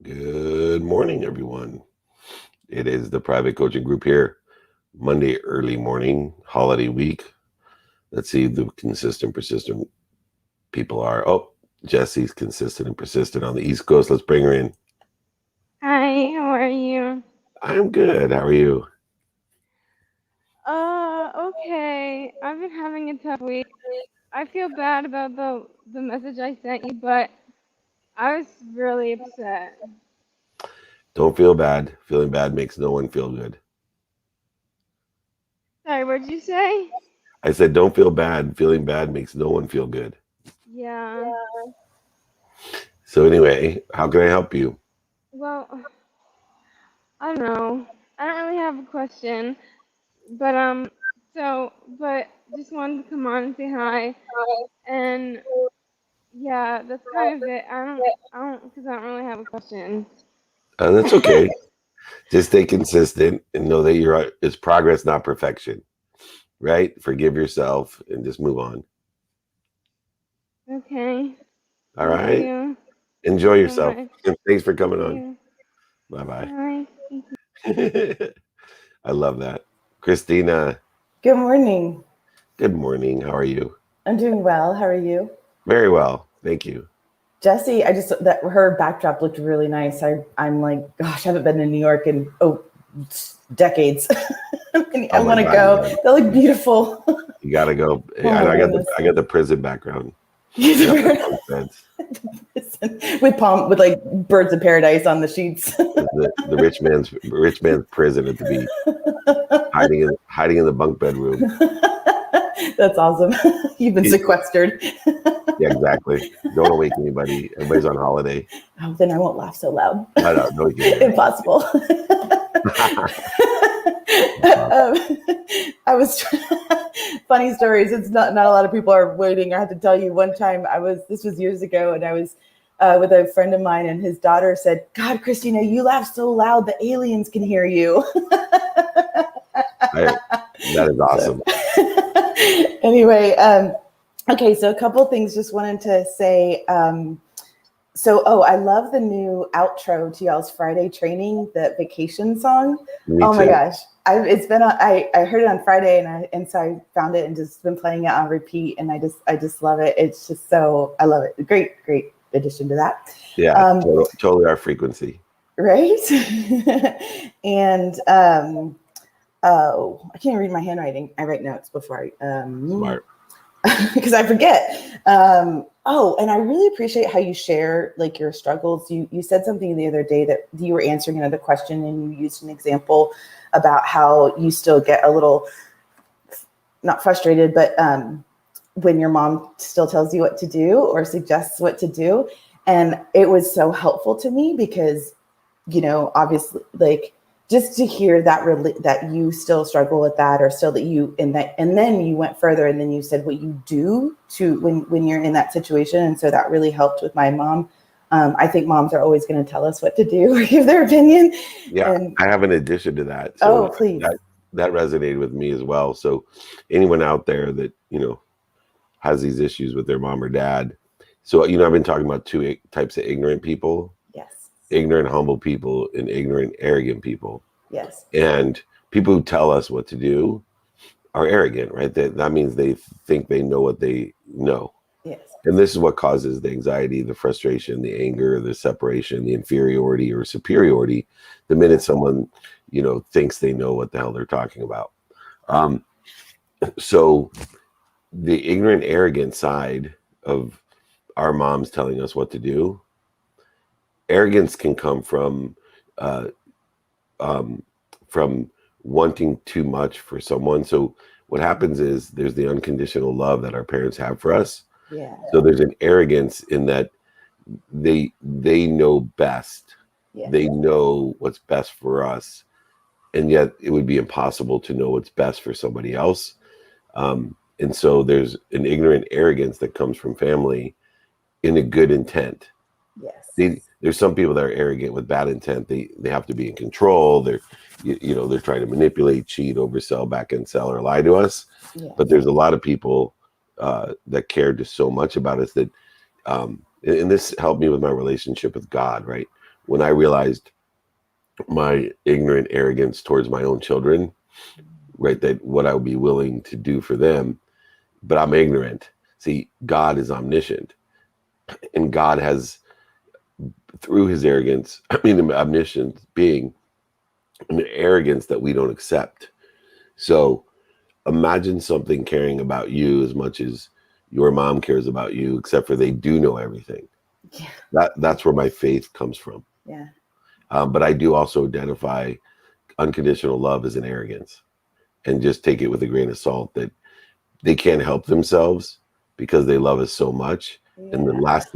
Good morning, everyone. It is the private coaching group here, Monday early morning, holiday week. Let's see if the consistent, persistent people are. Oh, Jessie's consistent and persistent on the East Coast. Let's bring her in. Hi, how are you? I'm good. How are you? Okay. I've been having a tough week. I feel bad about the message I sent you, but I was really upset. Don't feel bad. Feeling bad makes no one feel good. Sorry, what did you say? I said, don't feel bad. Feeling bad makes no one feel good. Yeah. So, anyway, how can I help you? Well, I don't know. I don't really have a question, but but just wanted to come on and say hi. And yeah, that's kind of it. Because I don't really have a question. That's okay. Just stay consistent and know that it's progress, not perfection, right? Forgive yourself and just move on. Okay. All Thank right. you. Enjoy Thanks so yourself. much. And thanks for coming See on. you. Bye bye. Bye. Thank you. I love that. Cristina, Good morning. good morning. How are you? I'm doing well. How are you? Very well. Thank you. Jessie, I just that her backdrop looked really nice. I'm like, gosh, I haven't been in New York in decades. I Oh my want to God. go. They look beautiful. You gotta go. Oh my goodness. I got the prison background. You got the bunk beds. with like birds of paradise on the sheets. The rich man's prison at the beach. Hiding in the bunk bed room. That's awesome. You've been sequestered. Yeah, exactly. Don't awaken anybody. Everybody's on holiday. Oh, then I won't laugh so loud. No, you can't. Impossible. I was funny stories. It's not a lot of people are waiting. I had to tell you one time this was years ago, and I was with a friend of mine, and his daughter said, "God, Cristina, you laugh so loud the aliens can hear you." That is awesome. Anyway, okay, so a couple of things. Just wanted to say. I love the new outro to y'all's Friday training, the vacation song. Me Oh my too. gosh. I heard it on Friday and so I found it and just been playing it on repeat, and I just love it. It's just I love it. Great addition to that. Yeah, totally our frequency. Right. And I can't read my handwriting. I write notes before Smart. because I forget. And I really appreciate how you share like your struggles. You said something the other day that you were answering another question, and you used an example about how you still get a little, not frustrated, but when your mom still tells you what to do or suggests what to do. And it was so helpful to me because, obviously, like, just to hear that you still struggle with that, or still that and then you went further, and then you said what you do to when you're in that situation. And so that really helped with my mom. I think moms are always going to tell us what to do or give their opinion. Yeah, And, I have an addition to that. So please. that resonated with me as well. So anyone out there that, has these issues with their mom or dad. So, I've been talking about two types of ignorant people. Yes. Ignorant, humble people, and ignorant, arrogant people. Yes. And people who tell us what to do are arrogant, right? That means they think they know what they know. Yes. And this is what causes the anxiety, the frustration, the anger, the separation, the inferiority or superiority, the minute someone, thinks they know what the hell they're talking about. So the ignorant, arrogant side of our moms telling us what to do, arrogance can come uh, from wanting too much for someone. So what happens is there's the unconditional love that our parents have for us. Yeah. So there's an arrogance in that they know best. Yeah. They know what's best for us, and yet it would be impossible to know what's best for somebody else. And so there's an ignorant arrogance that comes from family in a good intent. Yes. There's some people that are arrogant with bad intent. They have to be in control. They're they're trying to manipulate, cheat, oversell, back and sell, or lie to us. Yes. But there's a lot of people that care just so much about us that, and this helped me with my relationship with God. Right, when I realized my ignorant arrogance towards my own children, right, that what I would be willing to do for them, but I'm ignorant. See, God is omniscient, and God has, through his arrogance, omniscient being, an arrogance that we don't accept. So imagine something caring about you as much as your mom cares about you, except for they do know everything. Yeah. That's where my faith comes from. Yeah. But I do also identify unconditional love as an arrogance, and just take it with a grain of salt that they can't help themselves because they love us so much. Yeah. And the last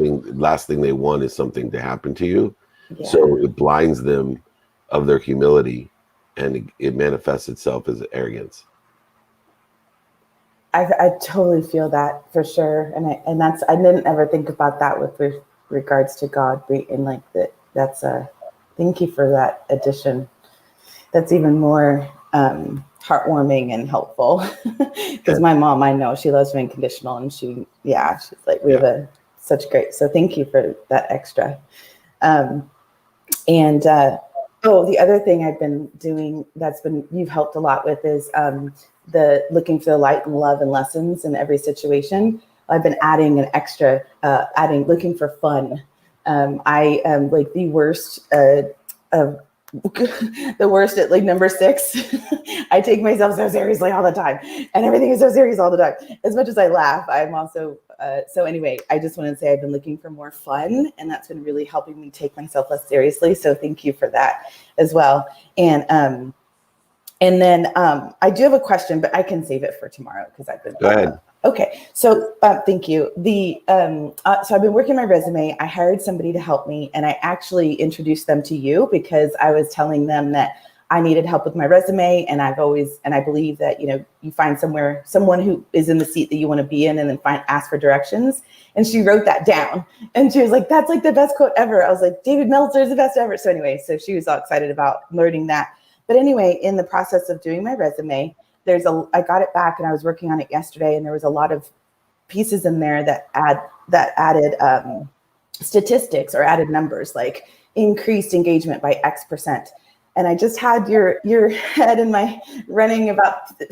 thing they want is something to happen to you. Yeah. So it blinds them of their humility, and it manifests itself as arrogance. I totally feel that for sure, and that's, I didn't ever think about that with regards to God, and like that. That's thank you for that addition. That's even more heartwarming and helpful, because my mom, I know she loves me unconditional, and she's like, we have such great. So thank you for that extra. The other thing I've been doing you've helped a lot with is the looking for the light and love and lessons in every situation. I've been adding an extra, looking for fun. I am like the worst of the worst at like number 6. I take myself so seriously all the time, and everything is so serious all the time. As much as I laugh, I'm also so anyway, I just want to say I've been looking for more fun, and that's been really helping me take myself less seriously. So thank you for that as well. And then I do have a question, but I can save it for tomorrow because I've been. Go ahead. Okay, so thank you. So I've been working my resume. I hired somebody to help me, and I actually introduced them to you because I was telling them that I needed help with my resume, and I believe that you find someone who is in the seat that you want to be in, and then ask for directions. And she wrote that down, and she was like, "That's like the best quote ever." I was like, "David Meltzer is the best ever." So anyway, so she was all excited about learning that. But anyway, in the process of doing my resume, I got it back and I was working on it yesterday, and there was a lot of pieces in there that added statistics or added numbers, like increased engagement by X%. And I just had your head in my running about, the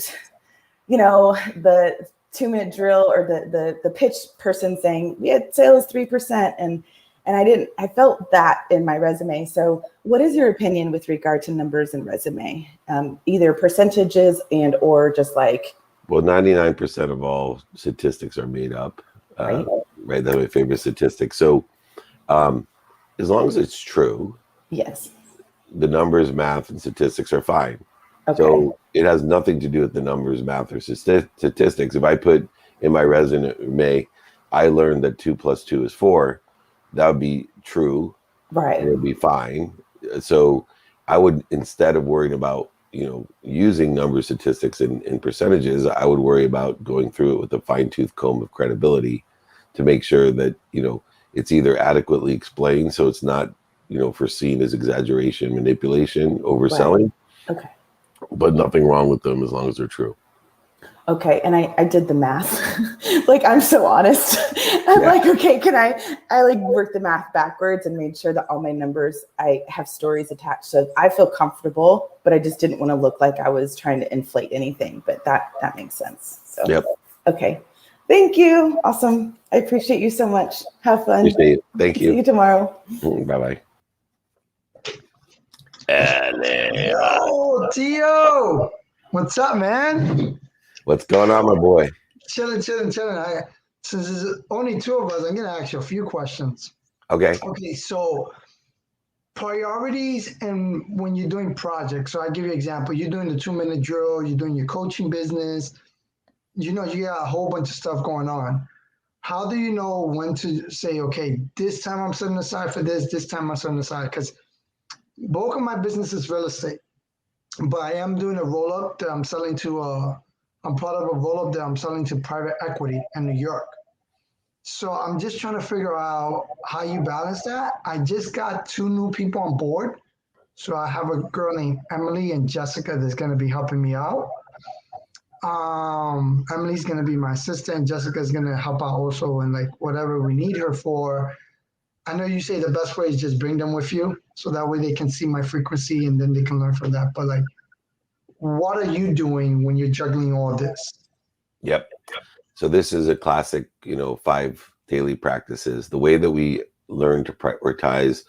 2-minute drill, or the pitch person saying we had sales 3%, and I felt that in my resume. So what is your opinion with regard to numbers and resume? Either percentages or just like. Well, 99% of all statistics are made up. Right. That's my favorite statistic. So as long as it's true. Yes. The numbers, math, and statistics are fine. Okay. So it has nothing to do with the numbers, math, or statistics. If I put in my resume, I learned that 2 + 2 is 4, that would be true. Right. It would be fine. So I would, instead of worrying about, using number statistics and percentages, I would worry about going through it with a fine-tooth comb of credibility to make sure that, it's either adequately explained, so it's not, foreseen as exaggeration, manipulation, overselling. Right. Okay. But nothing wrong with them as long as they're true. Okay. And I did the math. Like, I'm so honest. I'm like, okay, can I like work the math backwards and made sure that all my numbers, I have stories attached. So I feel comfortable, but I just didn't want to look like I was trying to inflate anything, but that makes sense. So, Yep. Okay. Thank you. Awesome. I appreciate you so much. Have fun. Appreciate it. Thank you. See you tomorrow. Bye-bye. Yo, Tio. What's up, man? What's going on, my boy? Chilling. Since there's only 2 of us, I'm going to ask you a few questions. Okay. Okay, so priorities and when you're doing projects. So I give you an example. You're doing the 2-minute drill. You're doing your coaching business. You got a whole bunch of stuff going on. How do you know when to say, okay, this time I'm setting aside for this time I'm setting aside? Because bulk of my business is real estate, but I am doing a roll-up that I'm selling to, I'm part of a roll-up that I'm selling to private equity in New York. So I'm just trying to figure out how you balance that. I just got 2 new people on board. So I have a girl named Emily and Jessica that's going to be helping me out. Emily's going to be my assistant. Jessica's going to help out also in like whatever we need her for. I know you say the best way is just bring them with you, so that way they can see my frequency and then they can learn from that. But like, what are you doing when you're juggling all this? Yep. So this is a classic, 5 daily practices. The way that we learn to prioritize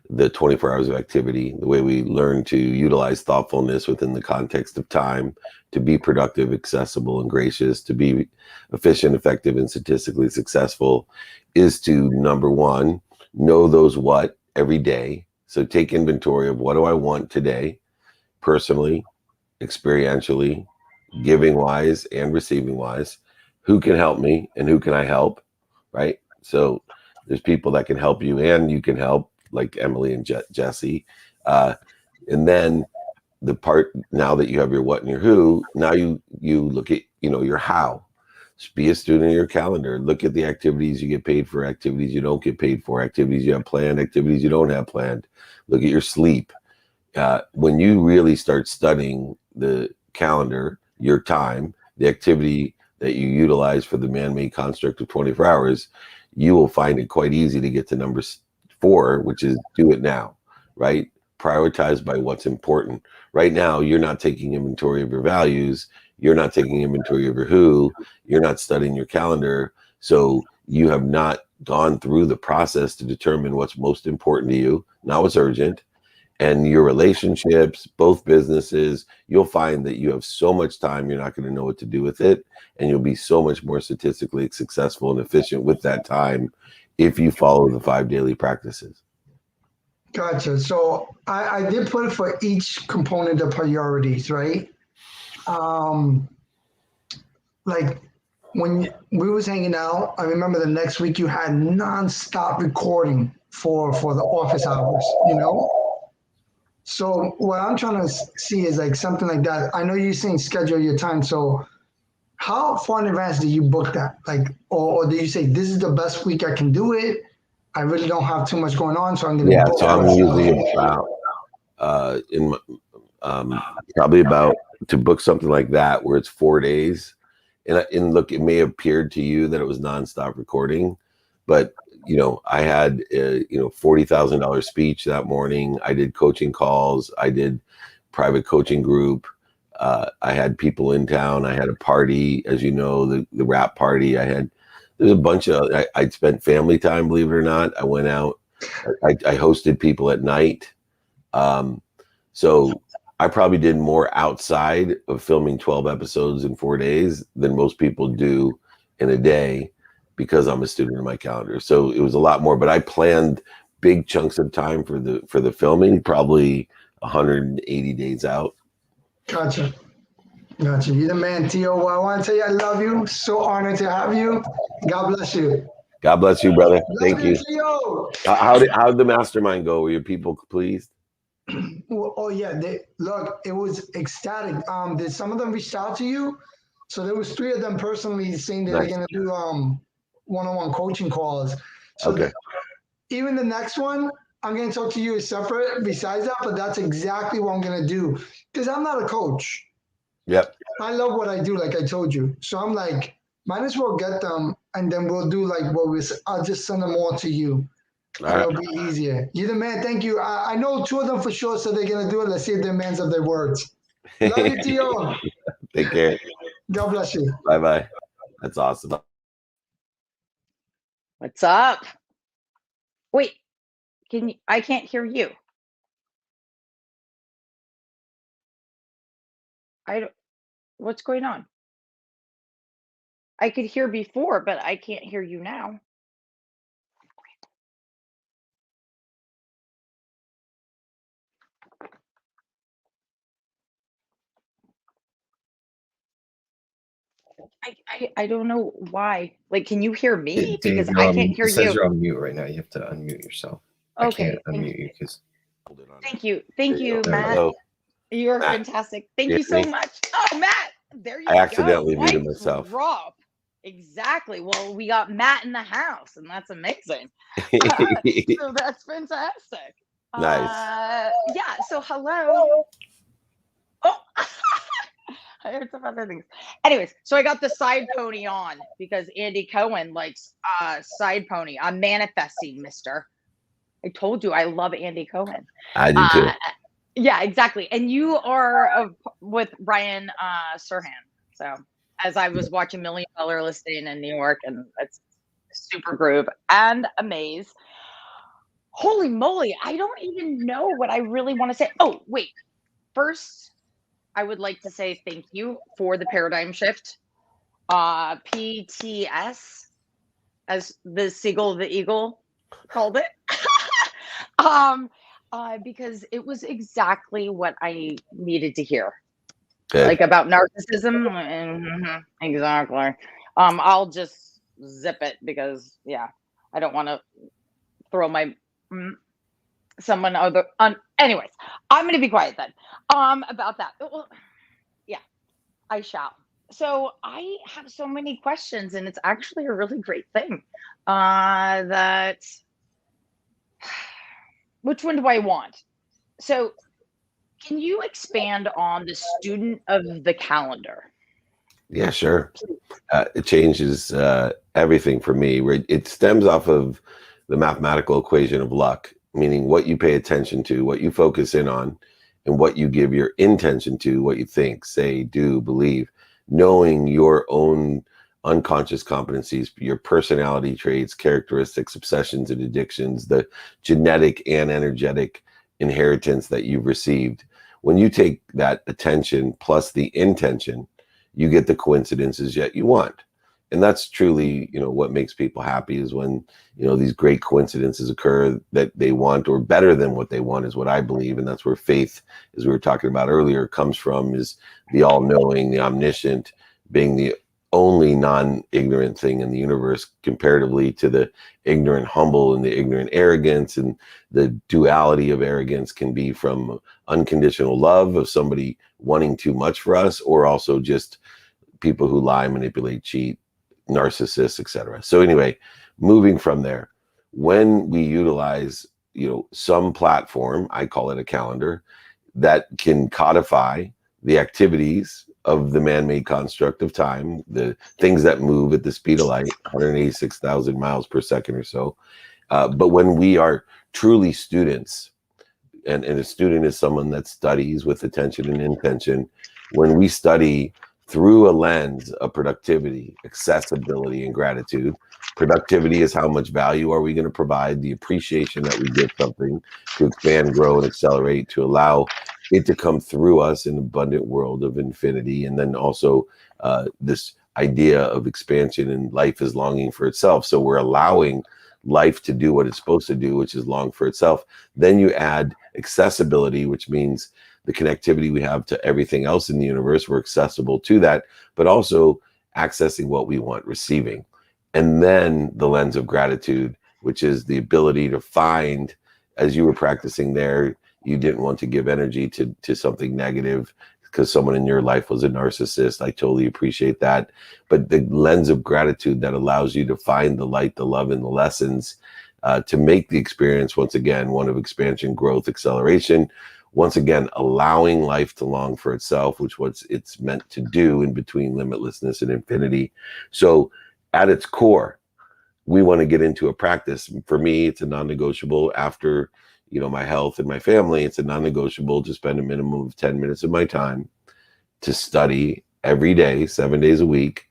the 24 hours of activity, the way we learn to utilize thoughtfulness within the context of time, to be productive, accessible, and gracious, to be efficient, effective, and statistically successful, is to, number one, know those what every day. So take inventory of what do I want today, personally, experientially, giving wise and receiving wise. Who can help me and who can I help, right? So there's people that can help you and you can help, like Emily and Jessie. And then the part, now that you have your what and your who, now you look at, your how. Just be a student of your calendar. Look at the activities you get paid for, activities you don't get paid for, activities you have planned, activities you don't have planned. Look at your sleep. When you really start studying the calendar, your time, the activity that you utilize for the man-made construct of 24 hours, you will find it quite easy to get to number 4, which is do it now, right? Prioritize by what's important. Right now, you're not taking inventory of your values. You're not taking inventory of your who. You're not studying your calendar. So you have not gone through the process to determine what's most important to you, not what's urgent. And your relationships, both businesses, you'll find that you have so much time, you're not going to know what to do with it. And you'll be so much more statistically successful and efficient with that time if you follow the 5 daily practices. Gotcha. So I did put it for each component of priorities, right? Like when we was hanging out, I remember the next week you had nonstop recording for the office hours, So what I'm trying to see is like something like that. I know you're saying schedule your time. So how far in advance do you book that? Like, or do you say this is the best week I can do it? I really don't have too much going on, so I'm going to book. So I'm usually about probably about to book something like that where it's 4 days. And look, it may have appeared to you that it was nonstop recording, but I had a $40,000 speech that morning. I did coaching calls. I did private coaching group. I had people in town. I had a party, as you know, the rap party. There's a bunch of, I spent family time, believe it or not. I went out. I hosted people at night. So I probably did more outside of filming 12 episodes in 4 days than most people do in a day, because I'm a student of my calendar. So it was a lot more, but I planned big chunks of time for the filming, probably 180 days out. Gotcha. You're the man, Tio. Well, I want to tell you I love you. So honored to have you. God bless you. God bless you, brother. Thank you. Tio. How did the mastermind go? Were your people pleased? Oh yeah, look, it was ecstatic. Did some of them reach out to you? So there was 3 of them personally saying that Nice. they're gonna do one-on-one coaching calls. So Okay. even the next one, I'm gonna talk to you separate besides that, but that's exactly what I'm gonna do. Because I'm not a coach. Yep. I love what I do, like I told you. So I'm like, might as well get them, and then we'll do like I'll just send them all to you. It'll be easier. You're the man. Thank you. I know 2 of them for sure, so they're gonna do it. Let's see if they're mans of their words. Love you, Tio. Take care. God bless you. Bye-bye. That's awesome. What's up? Wait, I can't hear you. What's going on? I could hear before, but I can't hear you now. I don't know why. Like, can you hear me? Dave, Because I can't hear it says you. you're on mute right now. You have to unmute yourself. Okay, I can't unmute you because. Thank you, Matt. Hello. You're Matt, fantastic. Thank you so much. Oh, Matt, there you go. I accidentally muted myself. Drop. Exactly. Well, we got Matt in the house, and that's amazing. So that's fantastic. Nice. Yeah. So hello. Oh, I heard some other things. Anyways, so I got the side pony on because Andy Cohen likes side pony. I'm manifesting, mister. I told you I love Andy Cohen. I do too. Yeah, exactly. And you are with Ryan Serhan. So as I was watching $1 Million Listing in New York, and it's super group and amaze. Holy moly, I don't even know what I really want to say. Oh, wait. First, I would like to say thank you for the paradigm shift. PTS, as the Seagull the Eagle called it. Because it was exactly what I needed to hear. Good. Like about narcissism. Mhm, exactly. I'll just zip it because I don't want to throw my someone other on. Anyways, I'm gonna be quiet then. About that. Well, yeah, I shall. So I have so many questions, and it's actually a really great thing. That which one do I want? So can you expand on the student of the calendar? Yeah, sure. It changes everything for me. It stems off of the mathematical equation of luck, meaning what you pay attention to, what you focus in on, and what you give your intention to, what you think, say, do, believe, knowing your own unconscious competencies, your personality traits, characteristics, obsessions, and addictions, the genetic and energetic inheritance that you've received. When you take that attention plus the intention, you get the coincidences that you want. And that's truly, what makes people happy is when, these great coincidences occur that they want, or better than what they want, is what I believe. And that's where faith, as we were talking about earlier, comes from, is the all-knowing, the omniscient, being the only non-ignorant thing in the universe, comparatively to the ignorant humble and the ignorant arrogance. And the duality of arrogance can be from unconditional love of somebody wanting too much for us, or also just people who lie, manipulate, cheat, narcissists, etc. So anyway, moving from there, when we utilize, some platform, I call it a calendar, that can codify the activities of the man-made construct of time, the things that move at the speed of light, 186,000 miles per second or so. But when we are truly students, and a student is someone that studies with attention and intention, when we study through a lens of productivity, accessibility, and gratitude. Productivity is how much value are we going to provide, the appreciation that we give something to expand, grow, and accelerate, to allow it to come through us in an abundant world of infinity. And then also this idea of expansion, and life is longing for itself. So we're allowing life to do what it's supposed to do, which is long for itself. Then you add accessibility, which means the connectivity we have to everything else in the universe. We're accessible to that, but also accessing what we want, receiving. And then the lens of gratitude, which is the ability to find, as you were practicing there, you didn't want to give energy to something negative because someone in your life was a narcissist. I totally appreciate that. But the lens of gratitude that allows you to find the light, the love, and the lessons to make the experience, once again, one of expansion, growth, acceleration. Once again, allowing life to long for itself, which what it's meant to do in between limitlessness and infinity. So at its core, we want to get into a practice. For me, it's a non-negotiable. After my health and my family, it's a non-negotiable to spend a minimum of 10 minutes of my time to study every day, 7 days a week,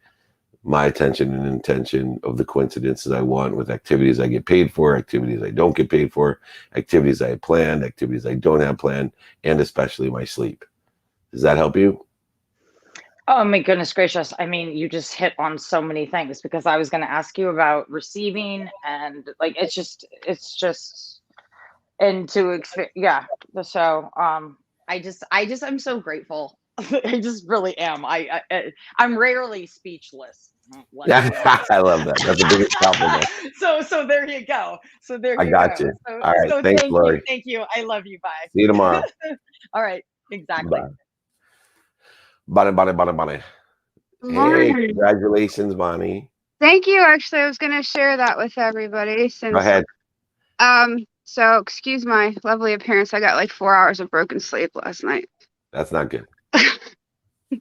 my attention and intention of the coincidences I want, with activities I get paid for, activities I don't get paid for, activities I have planned, activities I don't have planned, and especially my sleep. Does that help you? Oh my goodness gracious. I mean, you just hit on so many things, because I was going to ask you about receiving, and like, it's just, and to experience. Yeah. So, I'm so grateful. I just really am. I'm rarely speechless. Yeah, I love that. That's the biggest compliment. So there you go. So there I you got go. you. So, All right. so Thanks, thank Laurie. you. Thank you. I love you. Bye. See you tomorrow. All right. Exactly. Bye. Bonnie. Hey, congratulations, Bonnie. Thank you. Actually, I was going to share that with everybody Go since ahead. So excuse my lovely appearance. I got like 4 hours of broken sleep last night. That's not good.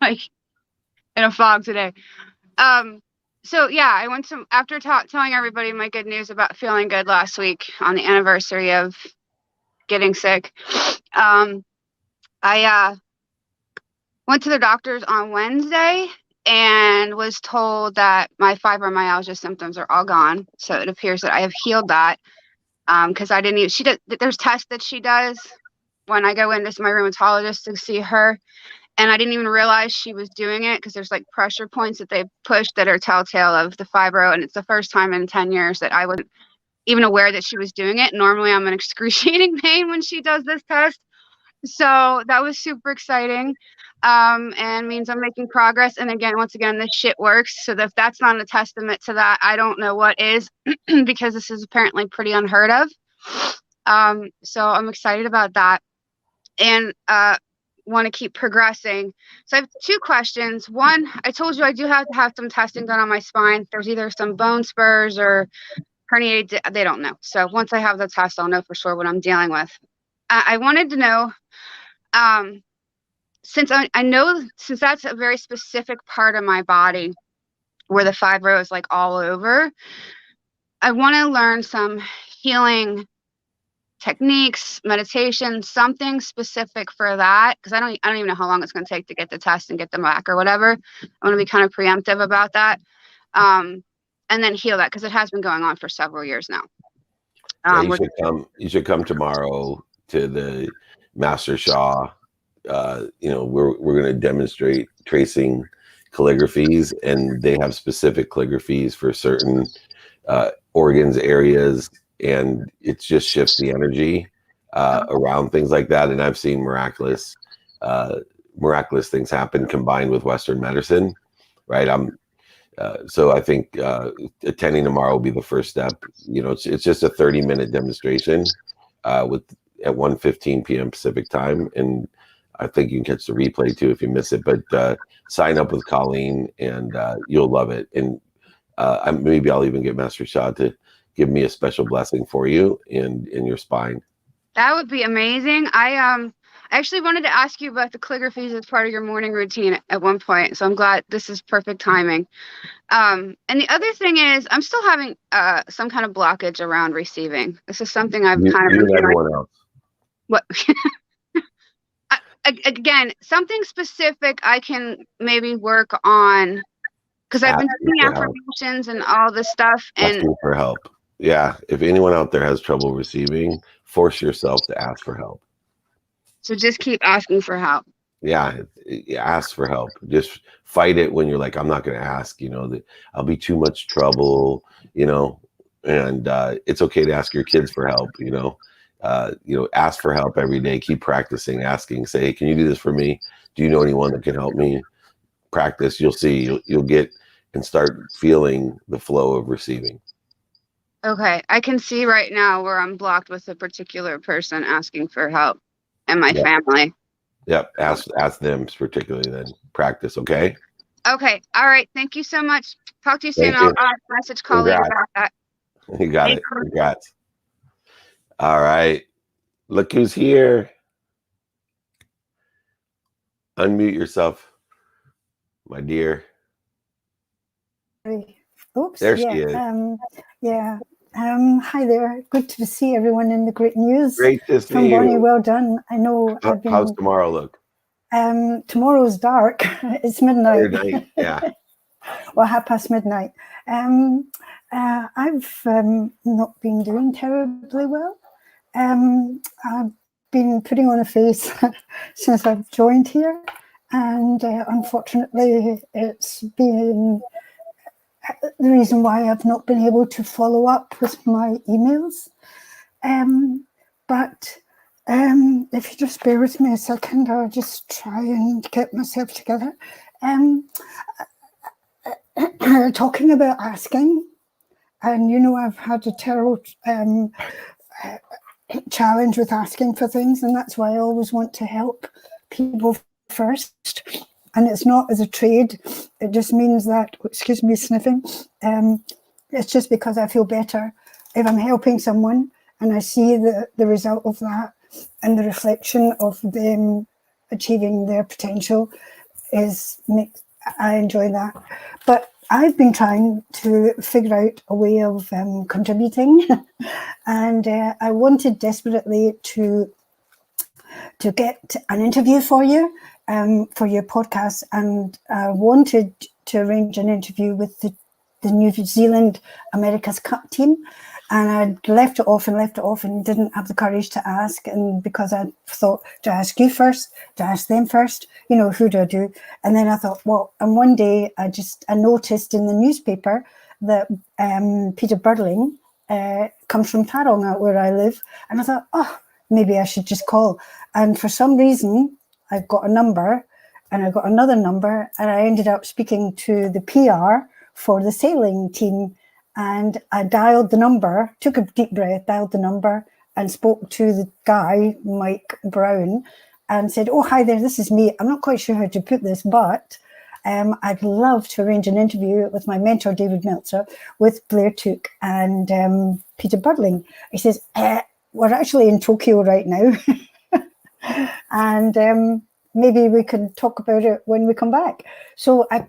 Like in a fog today. So yeah, I went to, after telling everybody my good news about feeling good last week on the anniversary of getting sick. I went to the doctor's on Wednesday and was told that my fibromyalgia symptoms are all gone. So it appears that I have healed that. Because I didn't even, there's tests that she does when I go into my rheumatologist to see her. And I didn't even realize she was doing it because there's like pressure points that they push that are telltale of the fibro. And it's the first time in 10 years that I wasn't even aware that she was doing it. Normally I'm in excruciating pain when she does this test. So that was super exciting. And means I'm making progress. And again, once again, this shit works. So if that's not a testament to that, I don't know what is, because this is apparently pretty unheard of. So I'm excited about that. And want to keep progressing. So I have 2 questions. One, I told you I do have to have some testing done on my spine. There's either some bone spurs or herniated, they don't know. So once I have the test, I'll know for sure what I'm dealing with. I wanted to know, since I know, since that's a very specific part of my body where the fibro is like all over, I want to learn some healing techniques, meditation, something specific for that, because I don't even know how long it's going to take to get the test and get them back or whatever. I want to be kind of preemptive about that, and then heal that, because it has been going on for several years now. You should come tomorrow to the Master Shaw. We're going to demonstrate tracing calligraphies, and they have specific calligraphies for certain organs, areas, and it just shifts the energy around things like that. And I've seen miraculous things happen combined with Western medicine, right? So I think attending tomorrow will be the first step. It's just a 30-minute demonstration at 1:15 p.m. Pacific time, and I think you can catch the replay too if you miss it. But sign up with Colleen, and you'll love it. And maybe I'll even get Master Shaw to give me a special blessing for you in your spine. That would be amazing. I actually wanted to ask you about the calligraphies as part of your morning routine at one point, so I'm glad this is perfect timing. And the other thing is, I'm still having some kind of blockage around receiving. This is something I've kind of you and everyone else. What? Again, something specific I can maybe work on, because I've been doing affirmations and all this stuff. And asking for help. Yeah, if anyone out there has trouble receiving, force yourself to ask for help. So just keep asking for help. Yeah, ask for help. Just fight it when you're like, I'm not going to ask, I'll be too much trouble, and it's okay to ask your kids for help, ask for help every day. Keep practicing asking. Say, hey, can you do this for me? Do you know anyone that can help me? Practice. You'll see. You'll get and start feeling the flow of receiving. Okay, I can see right now where I'm blocked with a particular person asking for help and my family. Yep. Ask them particularly, then practice. Okay. Okay. All right. Thank you so much. Talk to you soon. I'll message Colleen about that. You got it. Congrats. All right. Look who's here. Unmute yourself, my dear. Oops. There she is. Hi there. Good to see everyone in the great news. Great to see from Bonnie. you. Well done. I know. How's tomorrow look? Tomorrow's dark. It's midnight. Yeah. Well, midnight. I've not been doing terribly well. I've been putting on a face since I've joined here, and unfortunately, it's been the reason why I've not been able to follow up with my emails. But if you just bear with me a second, I'll just try and get myself together. Talking about asking, and I've had a terrible challenge with asking for things, and that's why I always want to help people first. And it's not as a trade. It just means that, excuse me, sniffing. It's just because I feel better if I'm helping someone and I see the result of that, and the reflection of them achieving their potential I enjoy that. But I've been trying to figure out a way of contributing, and I wanted desperately to get an interview for you for your podcast, and I wanted to arrange an interview with the New Zealand America's Cup team, and I'd left it off and didn't have the courage to ask, and because I thought to ask you first, to ask them first, who do I do? And then I thought, well, and one day I noticed in the newspaper that Peter Burling comes from Taronga, where I live, and I thought, oh, maybe I should just call. And for some reason, I've got a number, and I got another number, and I ended up speaking to the PR for the sailing team. And I dialed the number, took a deep breath, dialed the number, and spoke to the guy, Mike Brown, and said, oh, hi there, this is me. I'm not quite sure how to put this, but I'd love to arrange an interview with my mentor, David Meltzer, with Blair Took and Peter Burling. He says, we're actually in Tokyo right now. And maybe we can talk about it when we come back. So I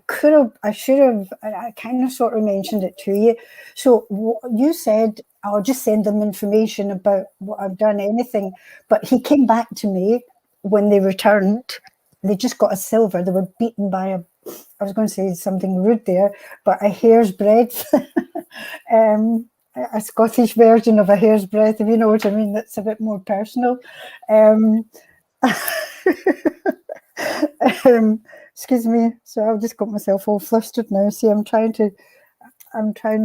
should have, I kind of sort of mentioned it to you. So you said, I'll just send them information about what I've done, anything. But he came back to me when they returned. They just got a silver. They were beaten by I was going to say something rude there, but a hair's breadth. A Scottish version of a hair's breadth, if you know what I mean. That's a bit more personal. Excuse me. So I've just got myself all flustered now. See, I'm trying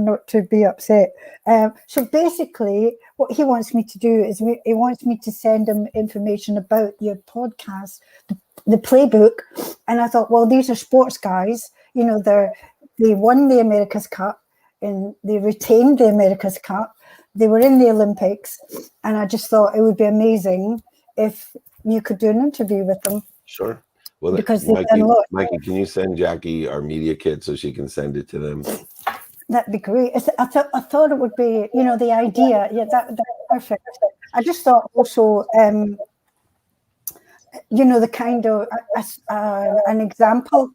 not to be upset. So basically, what he wants me to do is he wants me to send him information about your podcast, the playbook. And I thought, well, these are sports guys. They won the America's Cup, and they retained the America's Cup. They were in the Olympics, and I just thought it would be amazing if you could do an interview with them. Sure. Well, because they've done a lot. Mikey, can you send Jackie our media kit so she can send it to them? That'd be great. I thought it would be, the idea. Yeah, that's perfect. I just thought also, the kind of an example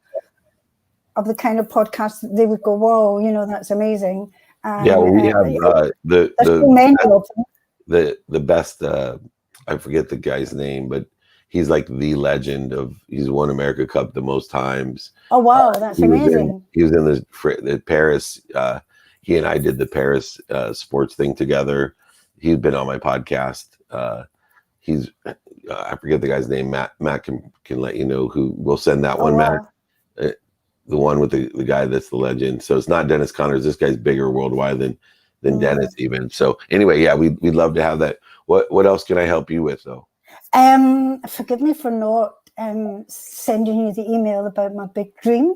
of the kind of podcast that they would go, whoa, that's amazing. Yeah, well, we have the best. I forget the guy's name, but he's like the legend he's won America Cup the most times. Oh, wow. That's amazing. He was in the Paris. He and I did the Paris sports thing together. He's been on my podcast. I forget the guy's name. Matt can let you know who. We'll send that one, wow. Matt. The one with the guy that's the legend. So it's not Dennis Connors. This guy's bigger worldwide than Dennis even. So anyway, yeah, we'd love to have that. What else can I help you with though? Forgive me for not sending you the email about my big dream,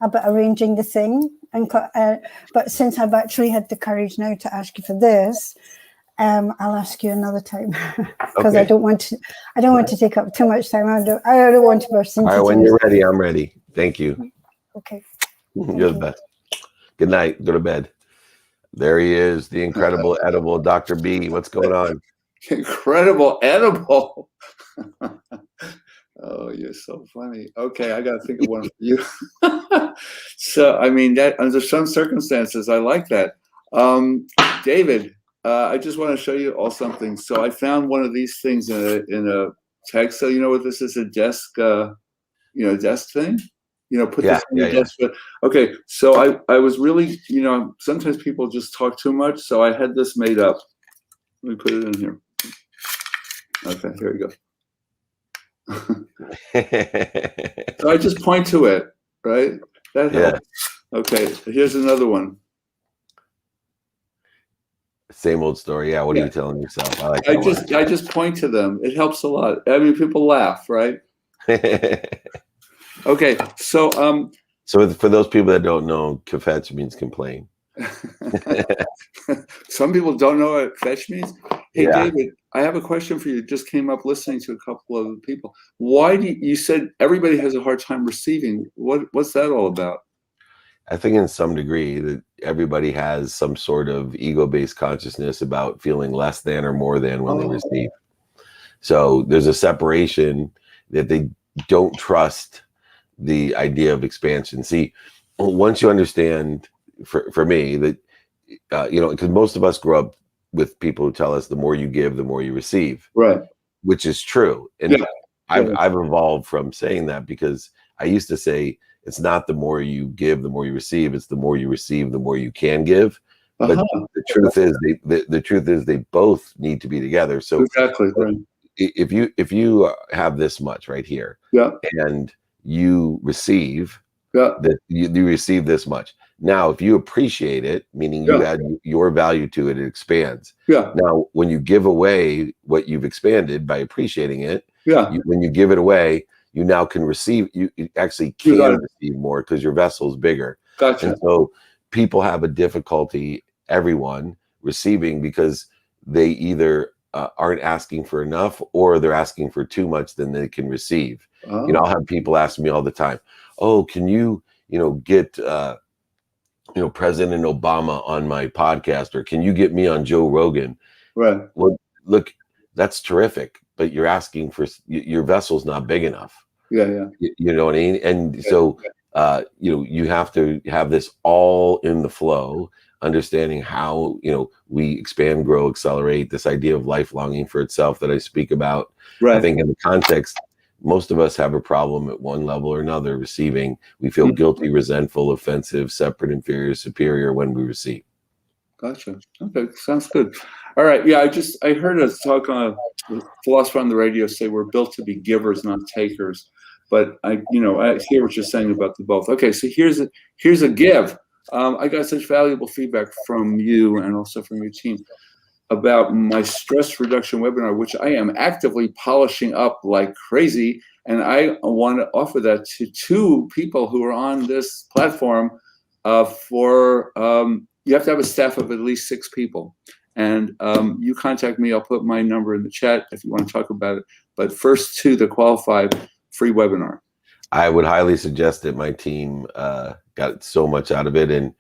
about arranging the thing. But since I've actually had the courage now to ask you for this, I'll ask you another time because okay. I don't want to take up too much time. I don't want to burst into. All right, when you're ready, I'm ready. Thank you. Okay. You're the best. Good night. Go to bed. There he is, the incredible edible Dr. B. What's going on? Incredible edible. Oh, you're so funny. Okay, I got to think of one for you. So, I mean, that under some circumstances, I like that. David, I just want to show you all something. So I found one of these things in a text. So you know what this is? A desk, desk thing. Put this on your desk. Okay, so I was really, sometimes people just talk too much. So I had this made up. Let me put it in here. Okay, here we go. So I just point to it, right? That helps. Yeah. Okay, here's another one. Same old story. Yeah, what are you telling yourself? I just point to them. It helps a lot. I mean, people laugh, right? Okay, so so for those people that don't know, kvetch means complain. Some people don't know what fetch means. Hey, David, I have a question for you. It just came up listening to a couple of people. Why do you said everybody has a hard time receiving? What's that all about? I think in some degree that everybody has some sort of ego-based consciousness about feeling less than or more than when they receive. So there's a separation that they don't trust the idea of expansion. See, once you understand, for me, that because most of us grow up with people who tell us the more you give, the more you receive, Right. which is true. And Yeah. I've evolved from saying that, because I used to say it's not the more you give, the more you receive. It's the more you receive, the more you can give. But the truth is, the truth is they both need to be together. So Exactly. Right. if you have this much right here, Yeah. and you receive, Yeah. that you receive this much. Now, if you appreciate it, meaning you add your value to it, it expands. Yeah. Now, when you give away what you've expanded by appreciating it, Yeah. when you give it away, you now can receive. You actually You got can it. receive more because your vessel is bigger. Gotcha. And so people have a difficulty, everyone, receiving, because they either aren't asking for enough, or they're asking for too much than they can receive. Oh. I'll have people ask me all the time, "Oh, can you, get President Obama on my podcast, or can you get me on Joe Rogan?" Right. Well, look, that's terrific, but you're asking for, your vessel's not big enough. Yeah. You know what I mean? And so, you have to have this all in the flow, understanding how, we expand, grow, accelerate, this idea of life longing for itself that I speak about. Right. I think in the context, most of us have a problem at one level or another receiving. We feel guilty, resentful, offensive, separate, inferior, superior when we receive. Gotcha. Okay, sounds good. All right. Yeah, I heard a talk on a philosopher on the radio say we're built to be givers, not takers. But I hear what you're saying about the both. Okay, so here's a give. I got such valuable feedback from you and also from your team about my stress reduction webinar, which I am actively polishing up like crazy. And I want to offer that to 2 people who are on this platform for you have to have a staff of at least 6 people. And you contact me, I'll put my number in the chat if you want to talk about it. But first 2 that qualify, free webinar. I would highly suggest it. My team got so much out of it. And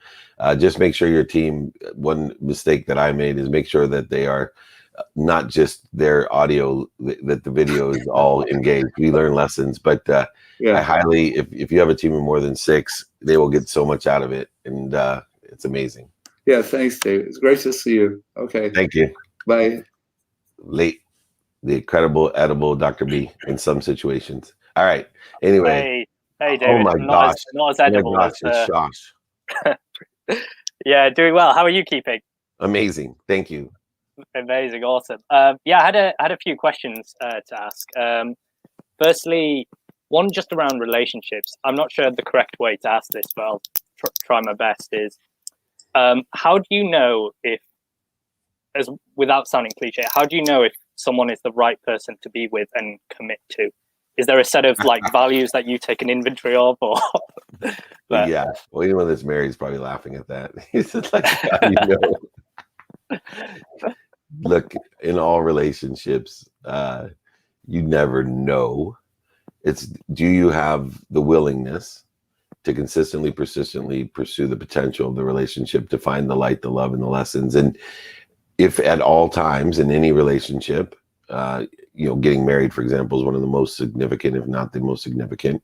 just make sure your team, one mistake that I made is make sure that they are not just their audio, that the video is all engaged. We learn lessons, but I highly, if you have a team of more than 6, they will get so much out of it. And it's amazing. Yeah, thanks, Dave. It's great to see you. Okay. Thank you. Bye. The incredible, edible Dr. B in some situations. All right. Anyway. Hey, David. Oh my gosh. Not as edible as it's Shosh. Yeah, doing well. How are you keeping? Amazing. Thank you. Amazing. Awesome. Yeah, I had a few questions to ask. Firstly, one just around relationships. I'm not sure the correct way to ask this, but I'll try my best. Is how do you know if, without sounding cliche, how do you know if someone is the right person to be with and commit to? Is there a set of values that you take an inventory of, or? Yeah, well, anyone that's married is probably laughing at that. It's like, how Look, in all relationships, you never know. It's, do you have the willingness to consistently, persistently pursue the potential of the relationship, to find the light, the love, and the lessons? And if at all times in any relationship, getting married, for example, is one of the most significant, if not the most significant,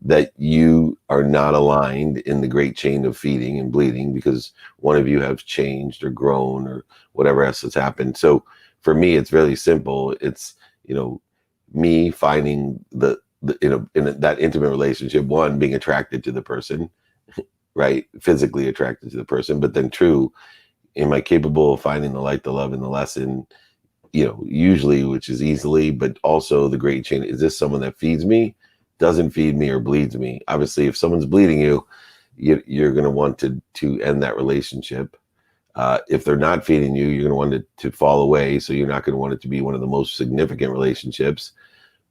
that you are not aligned in the great chain of feeding and bleeding because one of you has changed or grown or whatever else has happened. So for me, it's really simple. It's, me finding in that intimate relationship, one, being attracted to the person, right? Physically attracted to the person, but then 2, am I capable of finding the light, the love, and the lesson, usually, which is easily, but also the great chain. Is this someone that feeds me, doesn't feed me, or bleeds me? Obviously, if someone's bleeding you, you're going to want to end that relationship. If they're not feeding you, you're going to want it to fall away. So you're not going to want it to be one of the most significant relationships.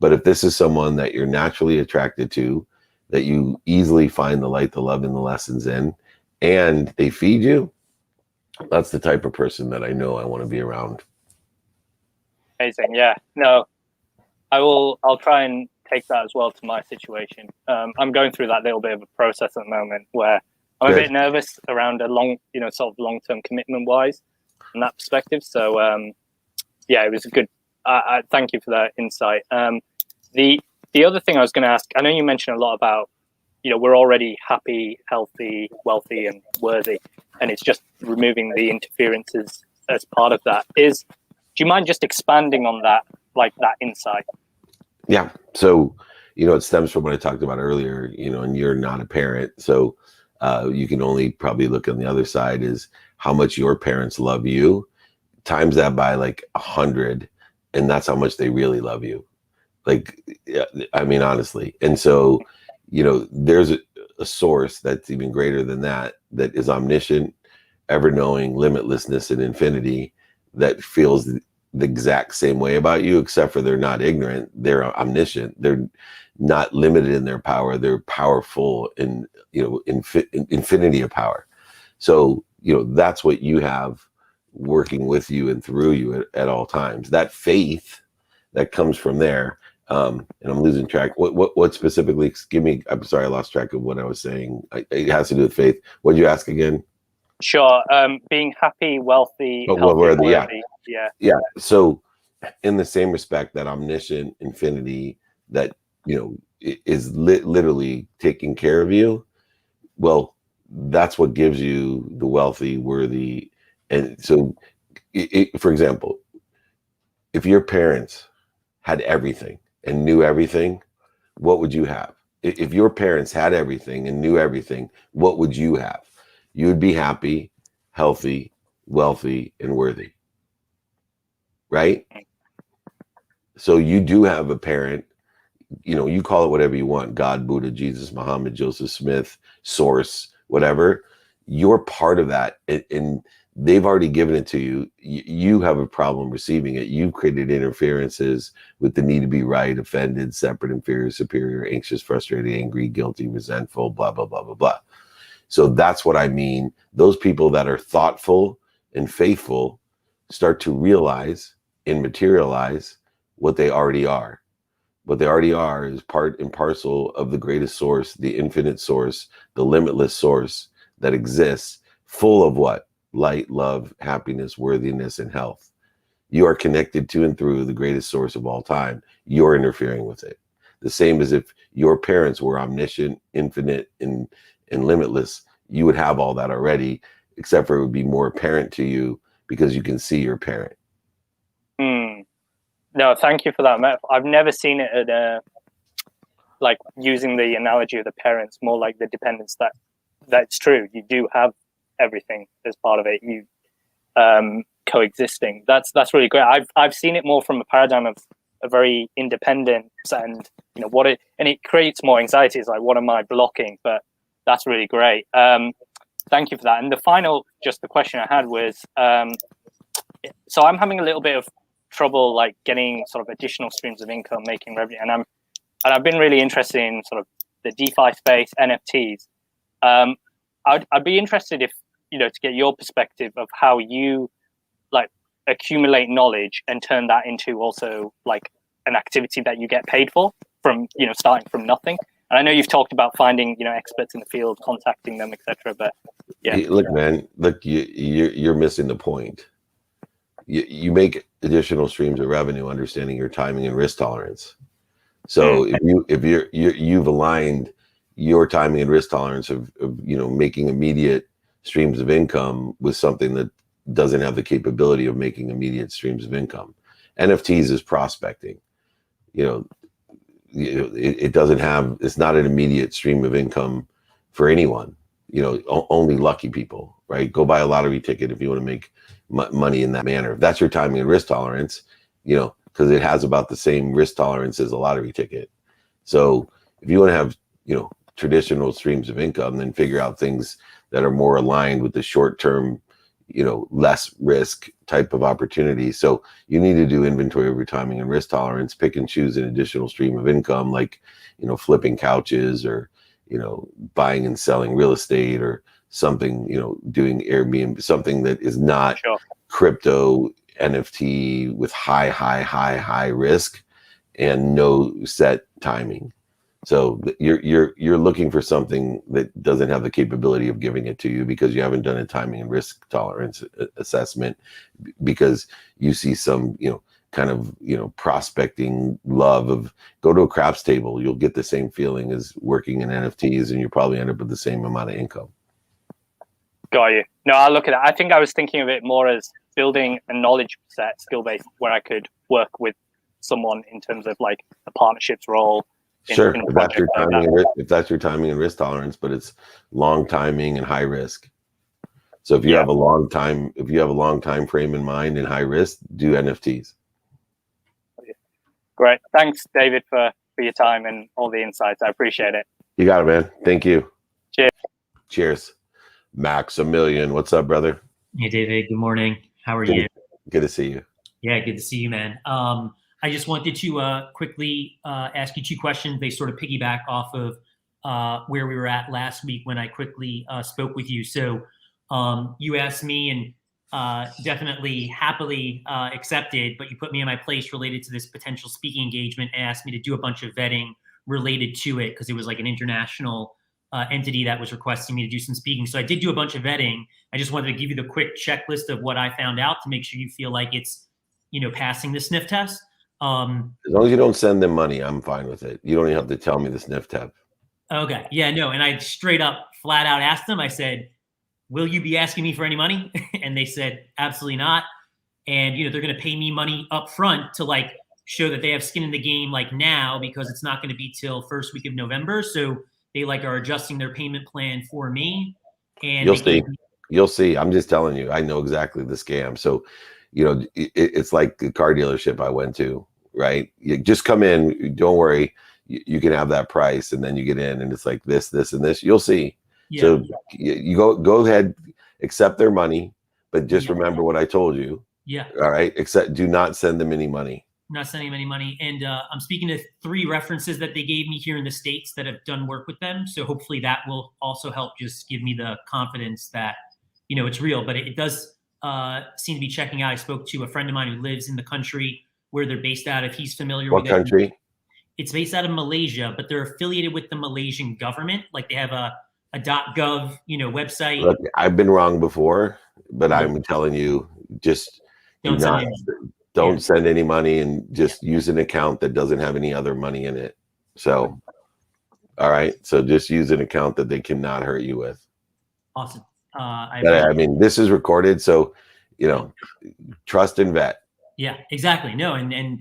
But if this is someone that you're naturally attracted to, that you easily find the light, the love, and the lessons in, and they feed you, that's the type of person that I know I want to be around. Amazing. Yeah. No, I'll try and take that as well to my situation. I'm going through that little bit of a process at the moment where I'm a bit nervous around a sort of long-term commitment wise from that perspective. So yeah, it was a good, I thank you for that insight. The other thing I was going to ask, I know you mentioned a lot about we're already happy, healthy, wealthy, and worthy, and it's just removing the interferences as part of that. Do you mind just expanding on that, like that insight? Yeah. So, it stems from what I talked about earlier, and you're not a parent. So you can only probably look on the other side is how much your parents love you, times that by like 100. And that's how much they really love you. Like, I mean, honestly. And so, there's a source that's even greater than that is omniscient, ever knowing, limitlessness, and infinity, that feels the exact same way about you, except for they're not ignorant. They're omniscient. They're not limited in their power. They're powerful in, infinity of power. So, that's what you have working with you and through you at all times. That faith that comes from there. And I'm losing track. What specifically? Give me. I'm sorry, I lost track of what I was saying. It has to do with faith. What did you ask again? Sure. Being happy, wealthy, healthy, worthy. Yeah. So, in the same respect, that omniscient infinity that is literally taking care of you. Well, that's what gives you the wealthy, worthy, and so. For example, if your parents had everything and knew everything, what would you have? If your parents had everything and knew everything, what would you have? You would be happy, healthy, wealthy, and worthy. Right? So you do have a parent, you call it whatever you want, God, Buddha, Jesus, Muhammad, Joseph Smith, source, whatever. You're part of that. And they've already given it to you. You have a problem receiving it. You've created interferences with the need to be right, offended, separate, inferior, superior, anxious, frustrated, angry, guilty, resentful, blah, blah, blah, blah, blah. So that's what I mean. Those people that are thoughtful and faithful start to realize and materialize what they already are. What they already are is part and parcel of the greatest source, the infinite source, the limitless source that exists, full of what? Light, love, happiness, worthiness, and health. You are connected to and through the greatest source of all time. You're interfering with it. The same as if your parents were omniscient, infinite, and limitless, you would have all that already, except for it would be more apparent to you because you can see your parent. No, thank you for that, Matt. I've never seen it at like using the analogy of the parents, more like the dependence. That's true. You do have everything as part of it. You coexisting. That's really great. I've seen it more from a paradigm of a very independent and it creates more anxiety. It's like, what am I blocking? But that's really great. Thank you for that. And the question I had was, so I'm having a little bit of trouble like getting sort of additional streams of income, making revenue, and I've been really interested in sort of the DeFi space, NFTs. I'd be interested if to get your perspective of how you like accumulate knowledge and turn that into also like an activity that you get paid for from starting from nothing. And I know you've talked about finding experts in the field, contacting them, etc. But yeah, Hey, look, man, you're missing the point. You make additional streams of revenue understanding your timing and risk tolerance. So if you've aligned your timing and risk tolerance of making immediate streams of income with something that doesn't have the capability of making immediate streams of income. NFTs is prospecting. It doesn't have, it's not an immediate stream of income for anyone. Only lucky people, right? Go buy a lottery ticket if you want to make money in that manner. If that's your timing and risk tolerance, because it has about the same risk tolerance as a lottery ticket. So if you want to have, traditional streams of income, then figure out things that are more aligned with the short-term, less risk type of opportunity. So you need to do inventory of your timing and risk tolerance, pick and choose an additional stream of income, like, flipping couches or, buying and selling real estate or something, doing Airbnb, something that is not crypto NFT with high risk and no set timing. So you're looking for something that doesn't have the capability of giving it to you because you haven't done a timing and risk tolerance assessment, because you see some kind of, prospecting love of go to a craps table. You'll get the same feeling as working in NFTs, and you probably end up with the same amount of income. Got you. No, I look at that. I think I was thinking of it more as building a knowledge set, skill base, where I could work with someone in terms of like the partnerships role. Sure, if that's your timing and risk, if that's your timing and risk tolerance, but it's long timing and high risk. So if you have a long time, frame in mind and high risk, do NFTs. Great. Thanks, David, for your time and all the insights. I appreciate it. You got it, man. Thank you. Cheers. Cheers. Maximilian, what's up, brother? Hey, David. Good morning. How are you? Good to see you. Yeah, good to see you, man. I just wanted to quickly ask you two questions. They sort of piggyback off of where we were at last week when I quickly spoke with you. So you asked me and definitely happily accepted, but you put me in my place related to this potential speaking engagement and asked me to do a bunch of vetting related to it because it was like an international entity that was requesting me to do some speaking. So I did do a bunch of vetting. I just wanted to give you the quick checklist of what I found out to make sure you feel like it's, passing the sniff test. As long as you don't send them money, I'm fine with it. You don't even have to tell me the sniff test. Okay. Yeah, no. And I straight up flat out asked them, I said, will you be asking me for any money? And they said, absolutely not. And, they're going to pay me money up front to like show that they have skin in the game like now, because it's not going to be till first week of November. So they like are adjusting their payment plan for me. And you'll see. I'm just telling you, I know exactly the scam. So, it's like the car dealership I went to, right? You just come in, don't worry. You can have that price. And then you get in and it's like this, and this, you'll see. Yeah. So you go ahead, accept their money, but just remember what I told you. Yeah. All right. Do not send them any money. Not sending them any money. And I'm speaking to 3 references that they gave me here in the States that have done work with them. So hopefully that will also help just give me the confidence that, it's real. But it does seem to be checking out. I spoke to a friend of mine who lives in the country where they're based out of. He's familiar with what country? It's based out of Malaysia, but they're affiliated with the Malaysian government. Like they have a .gov, website. Look, I've been wrong before, but I'm telling you, just don't send any money and just use an account that doesn't have any other money in it. So, all right. So just use an account that they cannot hurt you with. Awesome. I mean, this is recorded, so trust and vet. Yeah, exactly. No, and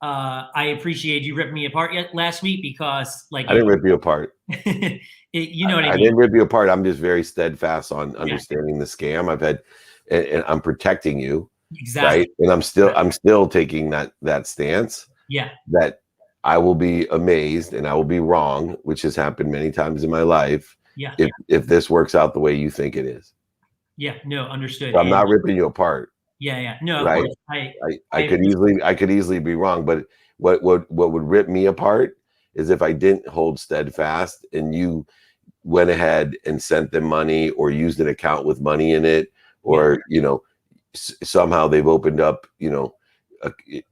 I appreciate you ripping me apart last week because, like, I didn't rip you apart. What I mean. I didn't rip you apart. I'm just very steadfast on understanding the scam. And I'm protecting you. Exactly. Right. And I'm still taking that stance. Yeah. That I will be amazed and I will be wrong, which has happened many times in my life. Yeah. If this works out the way you think it is. Yeah. No, understood. So I'm not ripping you apart. Yeah. Yeah. No. Right. Of course. I could easily be wrong, but what would rip me apart is if I didn't hold steadfast and you went ahead and sent them money or used an account with money in it, or somehow they've opened up,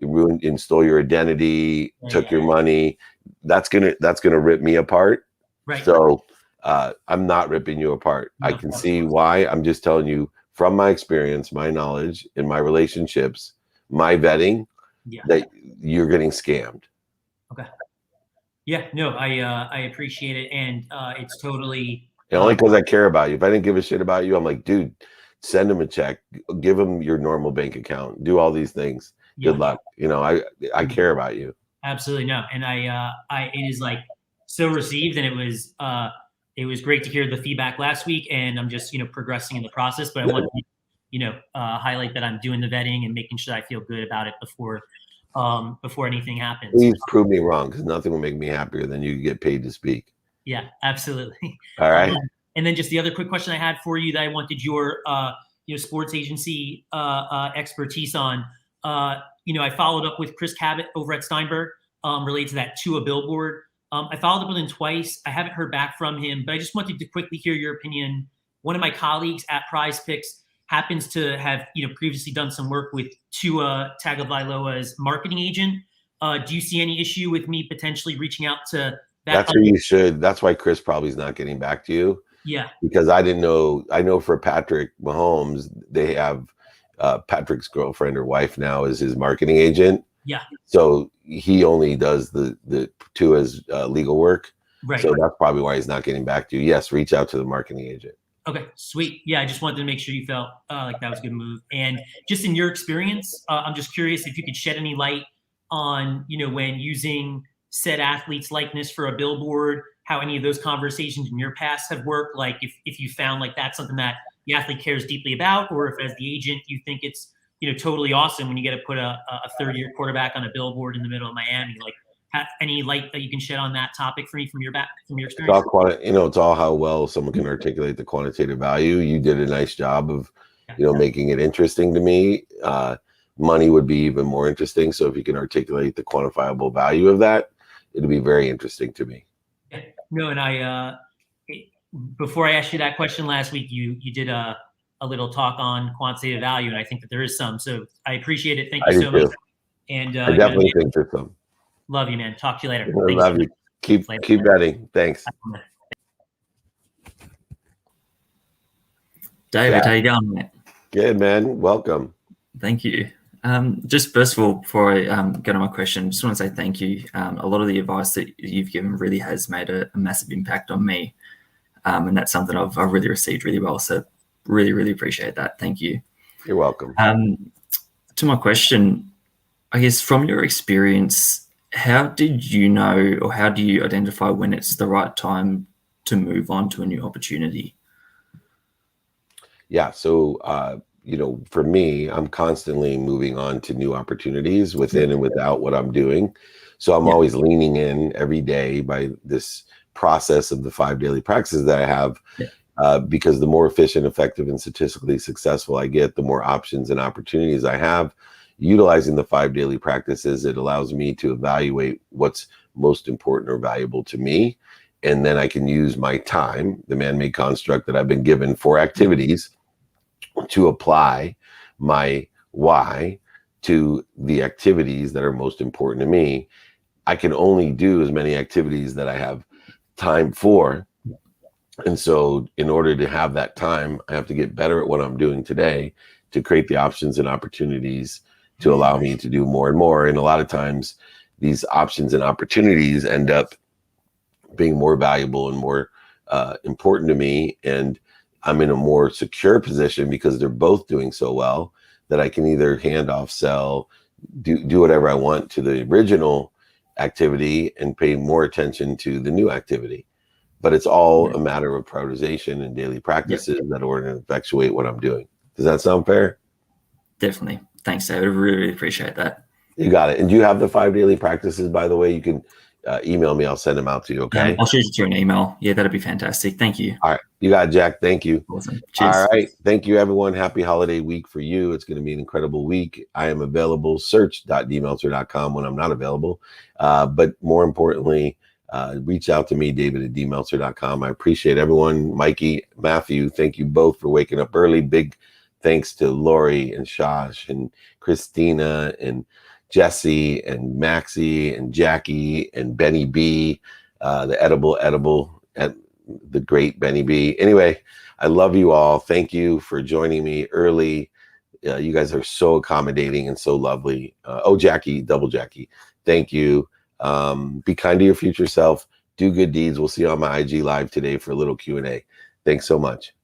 ruined and stole your identity, took your money. That's gonna rip me apart. Right. So I'm not ripping you apart. No, I can see why. I'm just telling you from my experience, my knowledge, and my relationships, my vetting, that you're getting scammed. Okay. Yeah. No, I appreciate it, and it's totally. And only because I care about you. If I didn't give a shit about you, I'm like, dude, send them a check, give them your normal bank account, do all these things. Good luck. I care about you. Absolutely. No. And it is like so received, and it was great to hear the feedback last week, and I'm just, progressing in the process, but I want to, highlight that I'm doing the vetting and making sure I feel good about it before anything happens. Please prove me wrong, because nothing will make me happier than you get paid to speak. Yeah, absolutely. All right. And then just the other quick question I had for you that I wanted your, sports agency expertise on. I followed up with Chris Cabot over at Steinberg related to that a billboard. I followed up with him twice. I haven't heard back from him, but I just wanted to quickly hear your opinion. One of my colleagues at Prize Picks happens to have, previously done some work with Tua Tagovailoa's marketing agent. Do you see any issue with me potentially reaching out to that? That's who you should. That's why Chris probably is not getting back to you. Yeah. Because I didn't know. I know for Patrick Mahomes, they have Patrick's girlfriend or wife now is his marketing agent. Yeah. So he only does the two as legal work. Right. So that's probably why he's not getting back to you. Yes, reach out to the marketing agent. Okay, sweet. Yeah, I just wanted to make sure you felt like that was a good move. And just in your experience, I'm just curious if you could shed any light on, when using said athlete's likeness for a billboard, how any of those conversations in your past have worked. Like if you found like that's something that the athlete cares deeply about, or if as the agent you think it's totally awesome when you get to put a third-year quarterback on a billboard in the middle of Miami. Like, any light that you can shed on that topic for me from your experience? It's all how well someone can articulate the quantitative value. You did a nice job of making it interesting to me. Money would be even more interesting. So if you can articulate the quantifiable value of that, it'd be very interesting to me. No, and before I asked you that question last week, you did a little talk on quantitative value, and I think that there is some. So I appreciate it. Thank you so much. And I definitely think there's some. Love you, man. Talk to you later. I love you. Keep betting. Thanks. David, how you going, mate? Good, man. Welcome. Thank you. Just first of all, before I get on my question, just want to say thank you. A lot of the advice that you've given really has made a massive impact on me. And that's something I've really received really well. So really, really appreciate that. Thank you. You're welcome. To my question, I guess from your experience, how did you know, or how do you identify when it's the right time to move on to a new opportunity? Yeah. So, for me, I'm constantly moving on to new opportunities within and without what I'm doing. So I'm always leaning in every day by this process of the 5 daily practices that I have, because the more efficient, effective, and statistically successful I get, the more options and opportunities I have. Utilizing the 5 daily practices, it allows me to evaluate what's most important or valuable to me. And then I can use my time, the man-made construct that I've been given for activities, to apply my why to the activities that are most important to me. I can only do as many activities that I have time for. And so in order to have that time, I have to get better at what I'm doing today to create the options and opportunities to allow me to do more and more. And a lot of times these options and opportunities end up being more valuable and more important to me. And I'm in a more secure position because they're both doing so well that I can either hand off, sell, do whatever I want to the original activity and pay more attention to the new activity. But it's all a matter of prioritization and daily practices that order and effectuate what I'm doing. Does that sound fair? Definitely. Thanks, David. I really, really appreciate that. You got it. And do you have the 5 daily practices, by the way? You can email me. I'll send them out to you. Okay. I'll shoot you through an email. Yeah, that'd be fantastic. Thank you. All right. You got it, Jack. Thank you. Awesome. Cheers. All right. Thank you, everyone. Happy holiday week for you. It's going to be an incredible week. I am available. Search.dmeltzer.com when I'm not available. But more importantly, reach out to me, David@dmeltzer.com. I appreciate everyone. Mikey, Matthew, thank you both for waking up early. Big thanks to Laurie and Shosh and Cristina and Jessie and Maxie and Jackie and Benny B, the edible at the great Benny B. Anyway, I love you all. Thank you for joining me early. You guys are so accommodating and so lovely. Jackie, double Jackie, thank you. Be kind to your future self. Do good deeds. We'll see you on my IG live today for a little Q&A. Thanks so much.